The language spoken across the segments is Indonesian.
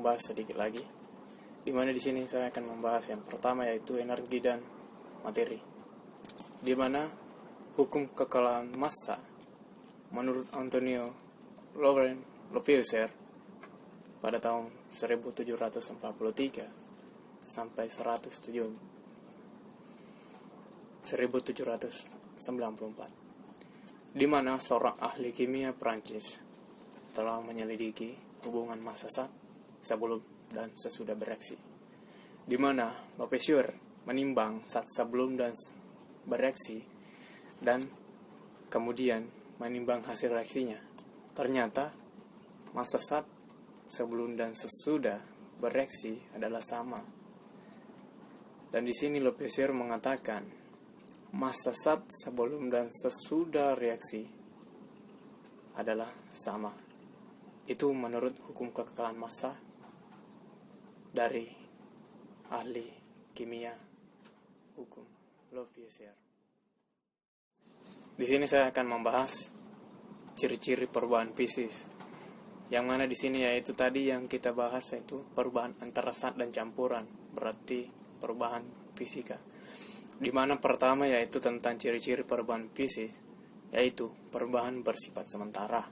membahas sedikit lagi. Di mana di sini saya akan membahas yang pertama, yaitu energi dan materi. Di mana hukum kekalahan massa menurut Antonio Lavoisier pada tahun 1743 sampai 1794, di mana seorang ahli kimia Prancis telah menyelidiki hubungan massa zat sebelum dan sesudah bereaksi, di mana Lavoisier menimbang zat sebelum dan bereaksi dan kemudian menimbang hasil reaksinya. Ternyata massa zat sebelum dan sesudah bereaksi adalah sama. Dan di sini Lavoisier mengatakan massa zat sebelum dan sesudah reaksi adalah sama. Itu menurut hukum kekekalan massa dari ahli kimia hukum Lavoisier. Di sini saya akan membahas ciri-ciri perubahan fisis, yang mana di sini yaitu tadi yang kita bahas, yaitu perubahan antara zat dan campuran, berarti perubahan fisika. Di mana pertama yaitu tentang ciri-ciri perubahan fisis, yaitu perubahan bersifat sementara,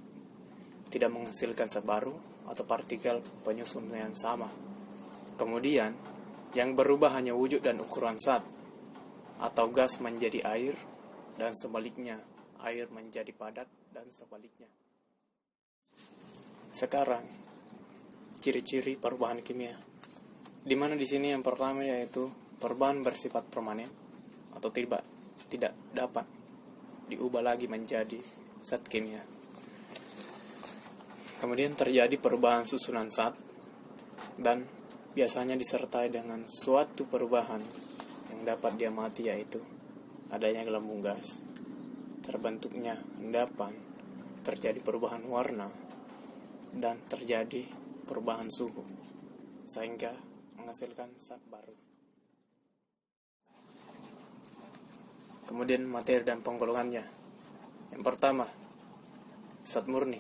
tidak menghasilkan zat baru atau partikel penyusun yang sama. Kemudian yang berubah hanya wujud dan ukuran zat, atau gas menjadi air dan sebaliknya, air menjadi padat dan sebaliknya. Sekarang ciri-ciri perubahan kimia, di mana di sini yang pertama yaitu perubahan bersifat permanen atau tidak dapat diubah lagi menjadi zat kimia. Kemudian terjadi perubahan susunan zat dan biasanya disertai dengan suatu perubahan yang dapat diamati, yaitu adanya gelembung gas, terbentuknya endapan, terjadi perubahan warna, dan terjadi perubahan suhu, sehingga menghasilkan zat baru. Kemudian materi dan penggolongannya. Yang pertama, zat murni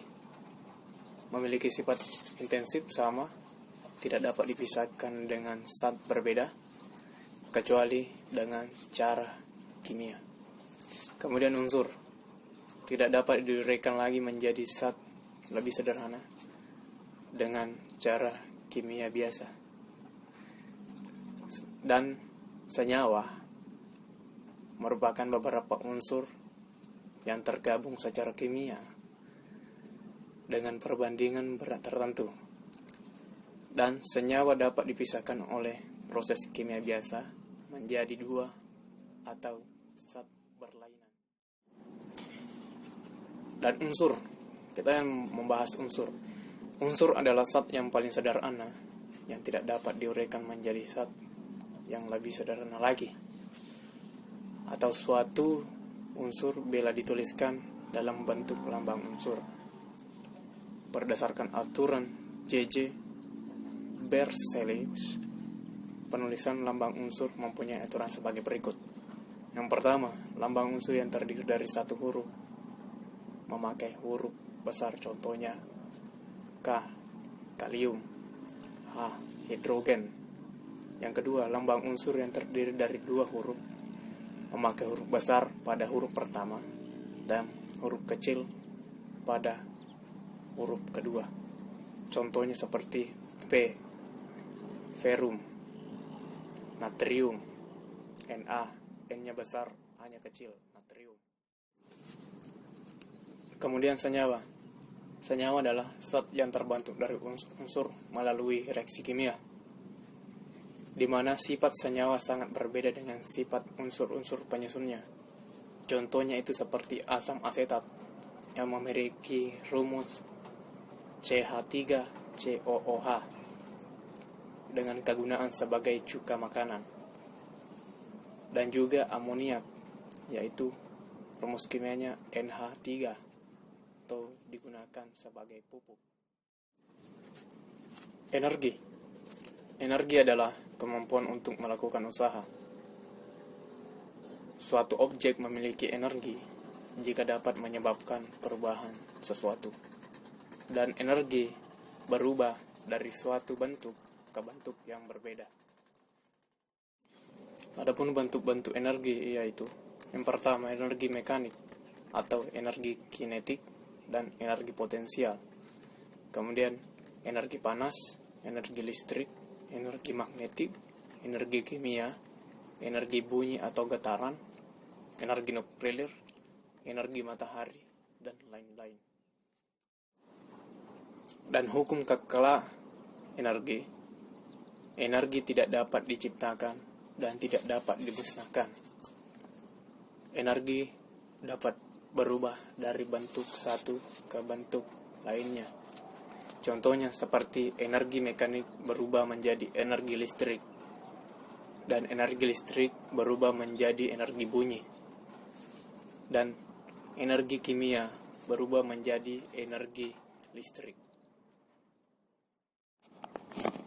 memiliki sifat intensif sama, tidak dapat dipisahkan dengan zat berbeda, kecuali dengan cara kimia. Kemudian unsur tidak dapat diuraikan lagi menjadi zat lebih sederhana dengan cara kimia biasa. Dan senyawa merupakan beberapa unsur yang tergabung secara kimia dengan perbandingan berat tertentu, dan senyawa dapat dipisahkan oleh proses kimia biasa menjadi dua atau zat berlainan. Dan unsur, kita yang membahas unsur. Unsur adalah zat yang paling sederhana yang tidak dapat diuraikan menjadi zat yang lebih sederhana lagi, atau suatu unsur bila dituliskan dalam bentuk lambang unsur. Berdasarkan aturan J.J. Berzelius, penulisan lambang unsur mempunyai aturan sebagai berikut. Yang pertama, lambang unsur yang terdiri dari satu huruf memakai huruf besar, contohnya K, kalium, H, hidrogen. Yang kedua, lambang unsur yang terdiri dari dua huruf memakai huruf besar pada huruf pertama dan huruf kecil pada huruf kedua. Contohnya seperti P, ferrum, natrium, Na, N-nya besar, A-nya kecil, natrium. Kemudian senyawa. Senyawa adalah zat yang terbentuk dari unsur melalui reaksi kimia, di mana sifat senyawa sangat berbeda dengan sifat unsur-unsur penyusunnya. Contohnya itu seperti asam asetat yang memiliki rumus CH3COOH dengan kegunaan sebagai cuka makanan, dan juga amoniak, yaitu rumus kimianya NH3 atau digunakan sebagai pupuk. Energi adalah kemampuan untuk melakukan usaha. Suatu objek memiliki energi jika dapat menyebabkan perubahan sesuatu, dan energi berubah dari suatu bentuk ke bentuk yang berbeda. Adapun bentuk-bentuk energi yaitu yang pertama energi mekanik atau energi kinetik dan energi potensial. Kemudian energi panas, energi listrik, energi magnetik, energi kimia, energi bunyi atau getaran, energi nuklir, energi matahari, dan lain-lain. Dan hukum kekala energi tidak dapat diciptakan dan tidak dapat dimusnahkan. Energi dapat berubah dari bentuk satu ke bentuk lainnya. Contohnya seperti energi mekanik berubah menjadi energi listrik, dan energi listrik berubah menjadi energi bunyi, dan energi kimia berubah menjadi energi listrik.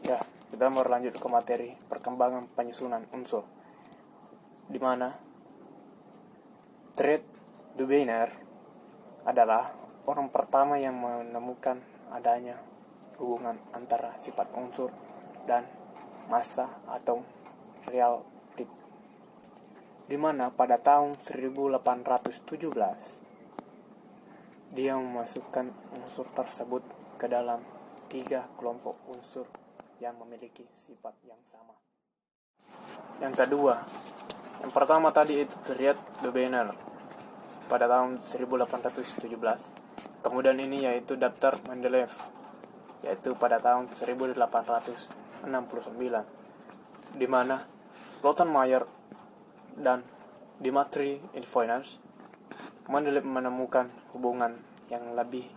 Ya, kita mau lanjut ke materi perkembangan penyusunan unsur, di mana Fred Dubiner adalah orang pertama yang menemukan adanya hubungan antara sifat unsur dan massa atom relatif, di mana pada tahun 1817 dia memasukkan unsur tersebut ke dalam 3 kelompok unsur yang memiliki sifat yang sama. Yang kedua, yang pertama tadi itu Fred Dubiner pada tahun 1817. Kemudian ini yaitu daftar Mendeleev, yaitu pada tahun 1869, di mana Rottenmeier dan Dmitri Ivanovich Mendeleev menemukan hubungan yang lebih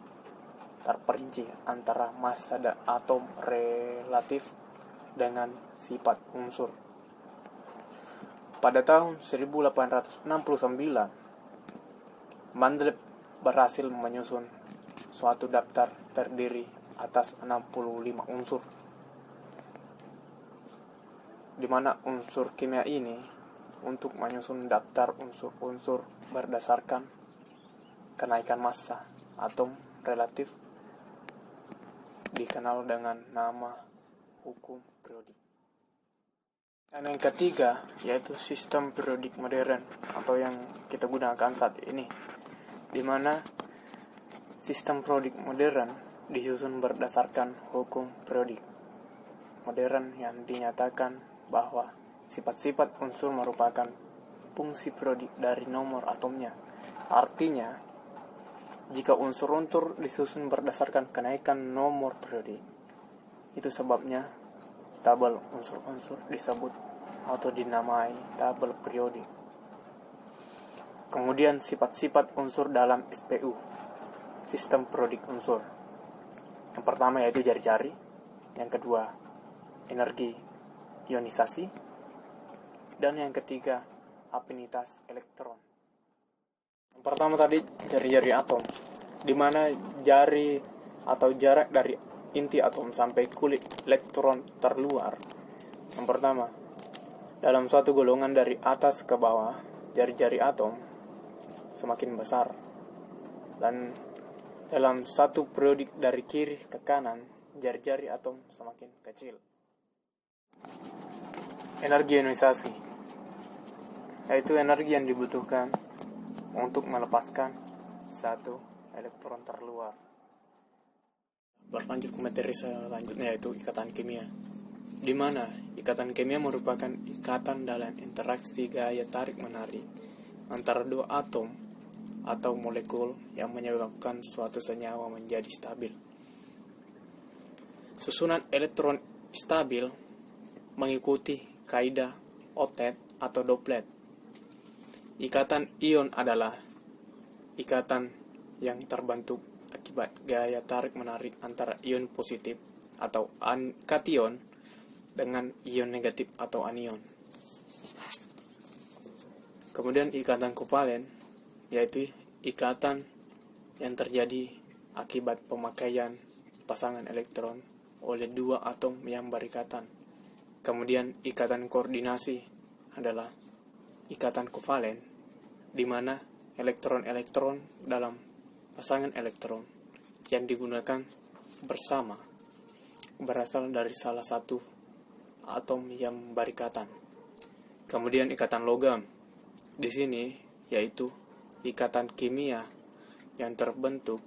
terperinci antara massa atom relatif dengan sifat unsur. Pada tahun 1869, Mendeleev berhasil menyusun suatu daftar terdiri atas 65 unsur, di mana unsur kimia ini untuk menyusun daftar unsur-unsur berdasarkan kenaikan massa atom relatif dikenal dengan nama hukum periodik. Dan yang ketiga yaitu sistem periodik modern atau yang kita gunakan saat ini, di mana sistem periodik modern disusun berdasarkan hukum periodik modern yang dinyatakan bahwa sifat-sifat unsur merupakan fungsi periodik dari nomor atomnya. Artinya, jika unsur-unsur disusun berdasarkan kenaikan nomor periodik, itu sebabnya tabel unsur-unsur disebut atau dinamai tabel periodik. Kemudian sifat-sifat unsur dalam SPU, sistem periodik unsur. Yang pertama yaitu jari-jari, yang kedua energi ionisasi, dan yang ketiga afinitas elektron. Yang pertama tadi jari-jari atom, di mana jari atau jarak dari inti atom sampai kulit elektron terluar. Yang pertama, dalam suatu golongan dari atas ke bawah, jari-jari atom semakin besar, dan dalam satu periodik dari kiri ke kanan, jari-jari atom semakin kecil. Energi ionisasi, yaitu energi yang dibutuhkan untuk melepaskan satu elektron terluar. Berlanjut ke materi selanjutnya yaitu ikatan kimia, di mana ikatan kimia merupakan ikatan dalam interaksi gaya tarik-menarik antara dua atom atau molekul yang menyebabkan suatu senyawa menjadi stabil. Susunan elektron stabil mengikuti kaidah otet atau doplet. Ikatan ion adalah ikatan yang terbentuk akibat gaya tarik-menarik antara ion positif atau kation dengan ion negatif atau anion. Kemudian ikatan kovalen, yaitu ikatan yang terjadi akibat pemakaian pasangan elektron oleh dua atom yang berikatan. Kemudian ikatan koordinasi adalah ikatan kovalen, di mana elektron-elektron dalam pasangan elektron yang digunakan bersama berasal dari salah satu atom yang berikatan. Kemudian ikatan logam di sini yaitu ikatan kimia yang terbentuk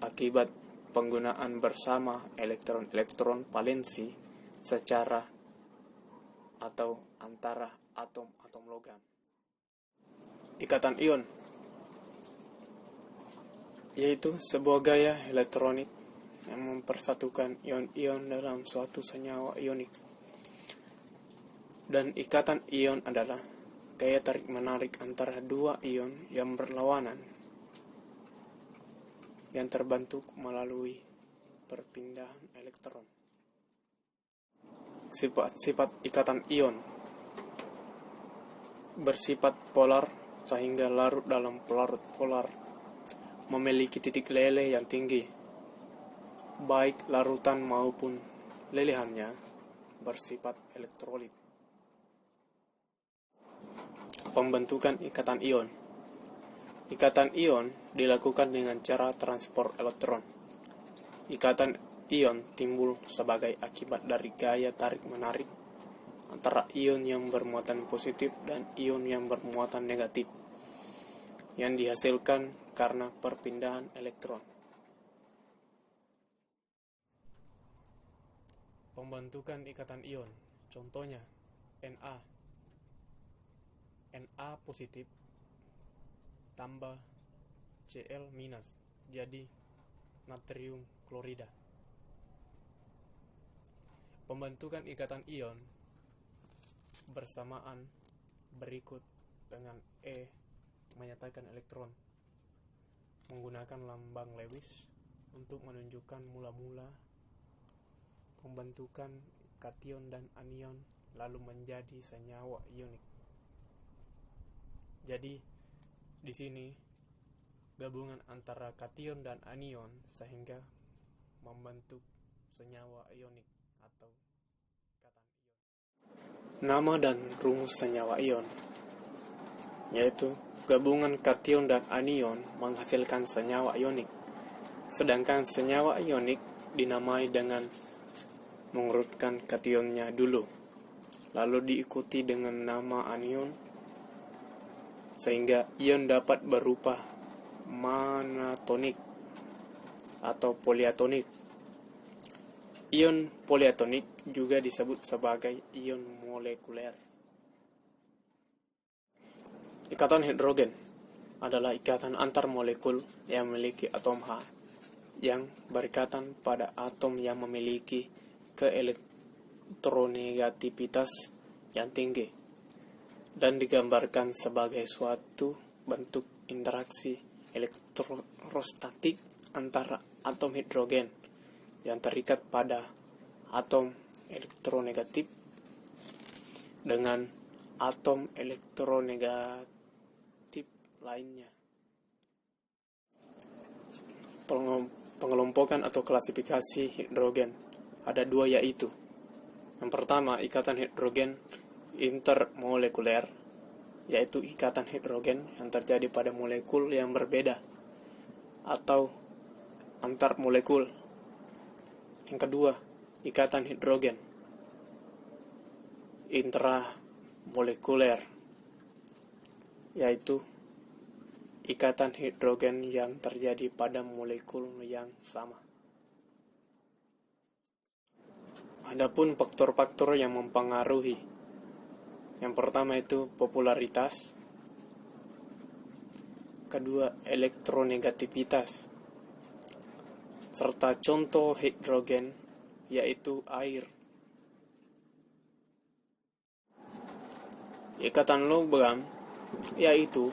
akibat penggunaan bersama elektron-elektron valensi secara atau antara atom-atom logam. Ikatan ion yaitu sebuah gaya elektronik yang mempersatukan ion-ion dalam suatu senyawa ionik. Dan ikatan ion adalah gaya tarik-menarik antara dua ion yang berlawanan yang terbentuk melalui perpindahan elektron. Sifat ikatan ion bersifat polar sehingga larut dalam pelarut polar, memiliki titik leleh yang tinggi, baik larutan maupun lelehannya bersifat elektrolit. Pembentukan ikatan ion. Ikatan ion dilakukan dengan cara transport elektron. Ikatan ion timbul sebagai akibat dari gaya tarik-menarik antara ion yang bermuatan positif dan ion yang bermuatan negatif yang dihasilkan karena perpindahan elektron. Pembentukan ikatan ion, contohnya Na positif tambah Cl minus jadi natrium klorida. Pembentukan ikatan ion bersamaan berikut dengan E menyatakan elektron menggunakan lambang Lewis untuk menunjukkan mula-mula pembentukan kation dan anion lalu menjadi senyawa ionik. Jadi di sini gabungan antara kation dan anion sehingga membentuk senyawa ionik atau ikatan ion. Nama dan rumus senyawa ion yaitu gabungan kation dan anion menghasilkan senyawa ionik. Sedangkan senyawa ionik dinamai dengan mengurutkan kationnya dulu, lalu diikuti dengan nama anion, sehingga ion dapat berupa monatonik atau poliatonik. Ion poliatonik juga disebut sebagai ion molekuler. Ikatan hidrogen adalah ikatan antar molekul yang memiliki atom H yang berikatan pada atom yang memiliki keelektronegativitas yang tinggi dan digambarkan sebagai suatu bentuk interaksi elektrostatik antara atom hidrogen yang terikat pada atom elektronegatif dengan atom elektronegatif lainnya. Pengelompokan atau klasifikasi hidrogen ada dua, yaitu yang pertama ikatan hidrogen intermolekuler, yaitu ikatan hidrogen yang terjadi pada molekul yang berbeda atau antar molekul. Yang kedua, ikatan hidrogen intramolekuler, yaitu ikatan hidrogen yang terjadi pada molekul yang sama. Adapun faktor-faktor yang mempengaruhi, yang pertama itu popularitas, kedua elektronegativitas, serta contoh hidrogen yaitu air. Ikatan logam yaitu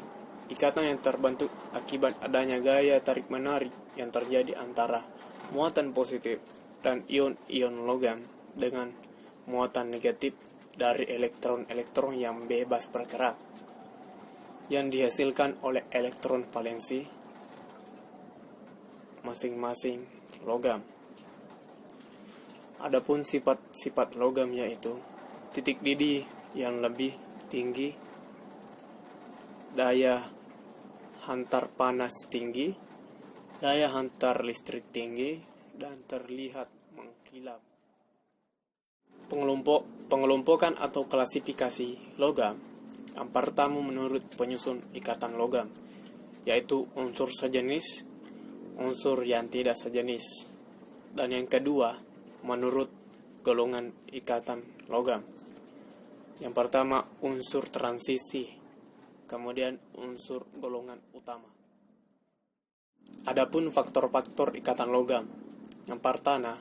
ikatan yang terbentuk akibat adanya gaya tarik-menarik yang terjadi antara muatan positif dan ion-ion logam dengan muatan negatif dari elektron-elektron yang bebas bergerak yang dihasilkan oleh elektron valensi masing-masing logam. Adapun sifat-sifat logam yaitu titik didih yang lebih tinggi, daya hantar panas tinggi, daya hantar listrik tinggi, dan terlihat mengkilap. Pengelompokan atau klasifikasi logam yang pertama menurut penyusun ikatan logam, yaitu unsur sejenis, unsur yang tidak sejenis. Dan yang kedua, menurut golongan ikatan logam. Yang pertama, unsur transisi, kemudian unsur golongan utama. Adapun faktor-faktor ikatan logam, yang pertama,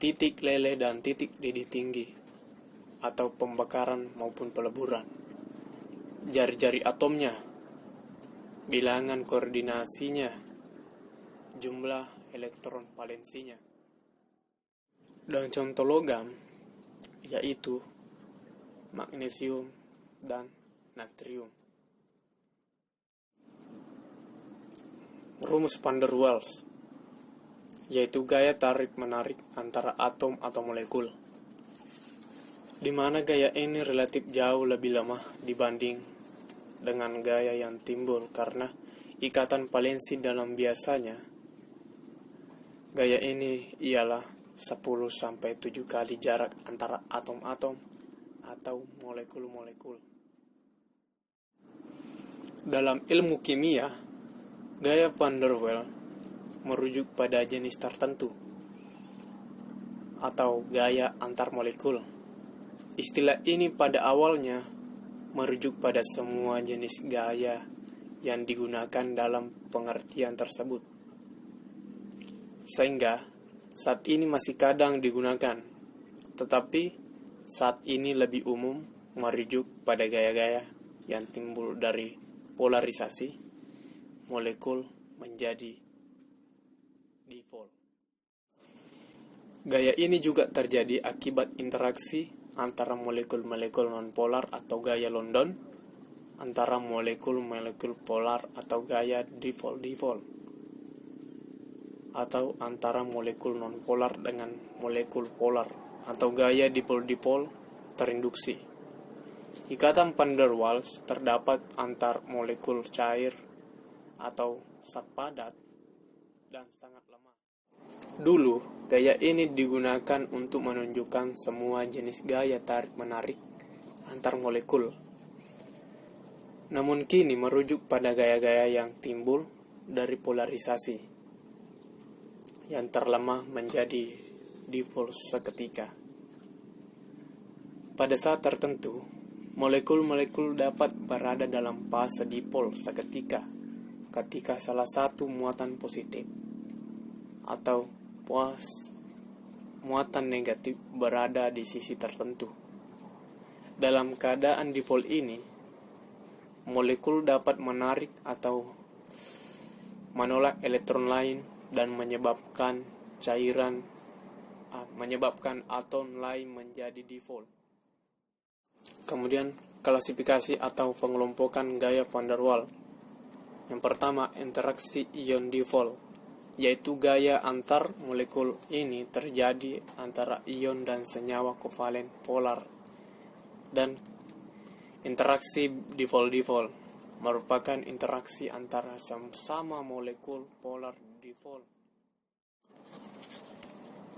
titik lele dan titik didih tinggi, atau pembakaran maupun peleburan. Jari-jari atomnya, bilangan koordinasinya, jumlah elektron valensinya. Dan contoh logam yaitu magnesium dan natrium. Rumus van der Waals yaitu gaya tarik-menarik antara atom atau molekul, di mana gaya ini relatif jauh lebih lemah dibanding dengan gaya yang timbul karena ikatan valensi dalam biasanya. Gaya ini ialah 10-7 kali jarak antara atom-atom atau molekul-molekul. Dalam ilmu kimia, gaya van der Waals merujuk pada jenis tertentu atau gaya antar molekul. Istilah ini pada awalnya merujuk pada semua jenis gaya yang digunakan dalam pengertian tersebut, sehingga saat ini masih kadang digunakan, tetapi saat ini lebih umum merujuk pada gaya-gaya yang timbul dari polarisasi molekul menjadi dipol. Gaya ini juga terjadi akibat interaksi antara molekul-molekul nonpolar atau gaya London, antara molekul-molekul polar atau gaya dipol-dipol, atau antara molekul nonpolar dengan molekul polar atau gaya dipol-dipol terinduksi. Ikatan van der Waals terdapat antar molekul cair atau zat padat dan sangat lemah. Dulu, gaya ini digunakan untuk menunjukkan semua jenis gaya tarik-menarik antar molekul. Namun kini merujuk pada gaya-gaya yang timbul dari polarisasi, yang terlemah menjadi dipol seketika. Pada saat tertentu, molekul-molekul dapat berada dalam fase dipol seketika ketika salah satu muatan positif atau muatan negatif berada di sisi tertentu. Dalam keadaan dipol ini, molekul dapat menarik atau menolak elektron lain dan menyebabkan atom lain menjadi dipol. Kemudian klasifikasi atau pengelompokan gaya van der Waals. Yang pertama, interaksi ion dipol, yaitu gaya antar molekul ini terjadi antara ion dan senyawa kovalen polar. Dan interaksi dipol-dipol merupakan interaksi antara sama molekul polar dipol.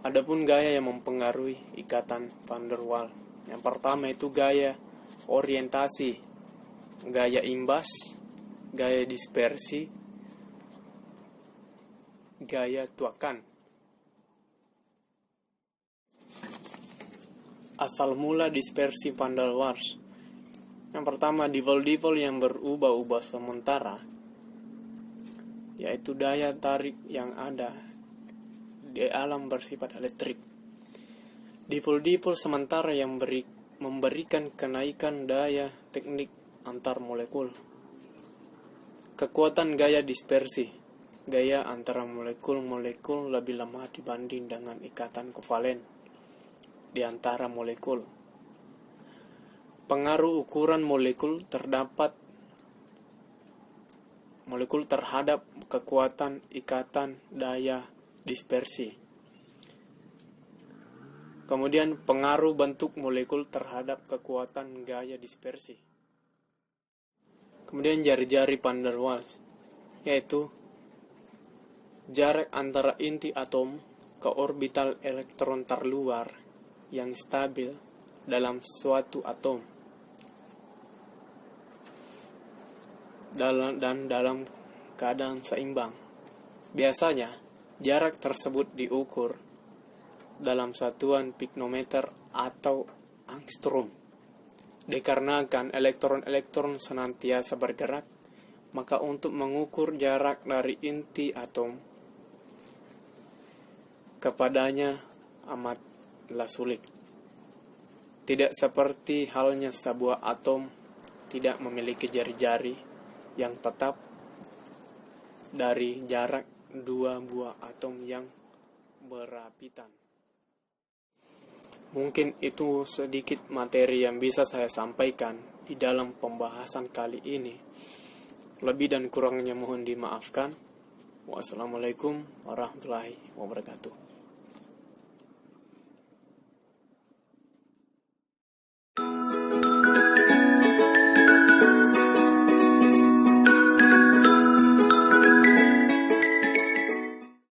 Adapun gaya yang mempengaruhi ikatan van der Waals, yang pertama itu gaya orientasi, gaya imbas, gaya dispersi, gaya tuakan. Asal mula dispersi van der Waals. Yang pertama, dipol-dipol yang berubah-ubah sementara, yaitu daya tarik yang ada di alam bersifat elektrik. Dipol-dipol sementara yang memberikan kenaikan daya teknik antar molekul. Kekuatan gaya dispersi, gaya antara molekul-molekul lebih lemah dibanding dengan ikatan kovalen di antara molekul. Pengaruh ukuran molekul terhadap kekuatan ikatan daya dispersi. Kemudian pengaruh bentuk molekul terhadap kekuatan gaya dispersi. Kemudian jari-jari van der Waals, yaitu jarak antara inti atom ke orbital elektron terluar yang stabil dalam suatu atom dan dalam keadaan seimbang. Biasanya, jarak tersebut diukur dalam satuan piknometer atau angstrom. Dikarenakan elektron-elektron senantiasa bergerak, maka untuk mengukur jarak dari inti atom kepadanya amatlah sulit. Tidak seperti halnya sebuah atom tidak memiliki jari-jari yang tetap dari jarak dua buah atom yang berapitan. Mungkin itu sedikit materi yang bisa saya sampaikan di dalam pembahasan kali ini. Lebih dan kurangnya mohon dimaafkan. Wassalamualaikum warahmatullahi wabarakatuh.